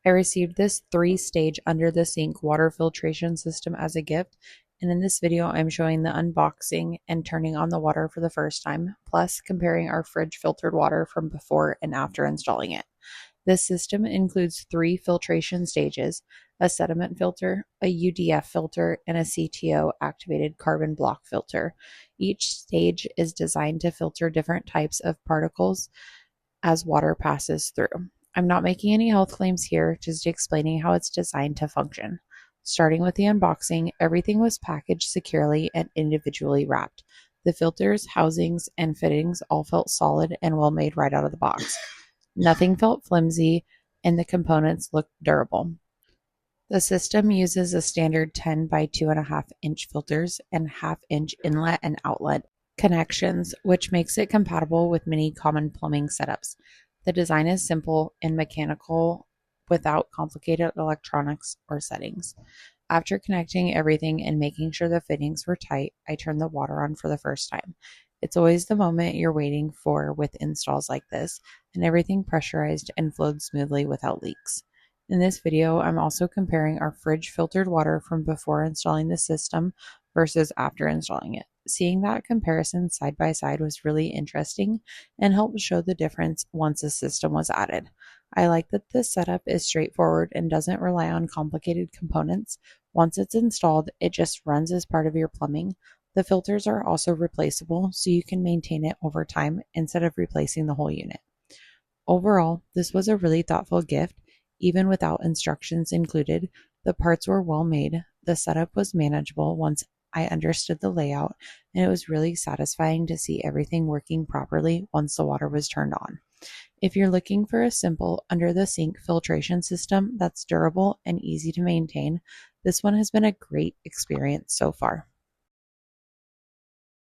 I received this 3-stage under the sink water filtration system as a gift, and in this video I'm showing the unboxing and turning on the water for the first time, plus comparing our fridge filtered water from before and after installing it. This system includes 3 filtration stages: a sediment filter, a UDF filter, and a CTO activated carbon block filter. Each stage is designed to filter different types of particles as water passes through. I'm not making any health claims here, just explaining how it's designed to function. Starting with the unboxing, everything was packaged securely and individually wrapped. The filters, housings, and fittings all felt solid and well made right out of the box. Nothing felt flimsy, and the components looked durable. The system uses a standard 10 by 2.5-inch filters and half-inch inlet and outlet connections, which makes it compatible with many common plumbing setups. The design is simple and mechanical without complicated electronics or settings. After connecting everything and making sure the fittings were tight, I turned the water on for the first time. It's always the moment you're waiting for with installs like this, and everything pressurized and flowed smoothly without leaks. In this video, I'm also comparing our fridge filtered water from before installing the system versus after installing it. Seeing that comparison side by side was really interesting and helped show the difference once the system was added. I like that this setup is straightforward and doesn't rely on complicated components. Once it's installed, it just runs as part of your plumbing. The filters are also replaceable, so you can maintain it over time instead of replacing the whole unit. Overall, this was a really thoughtful gift. Even without instructions included, the parts were well made, the setup was manageable once I understood the layout, and it was really satisfying to see everything working properly once the water was turned on. If you're looking for a simple under-the-sink filtration system that's durable and easy to maintain, this one has been a great experience so far.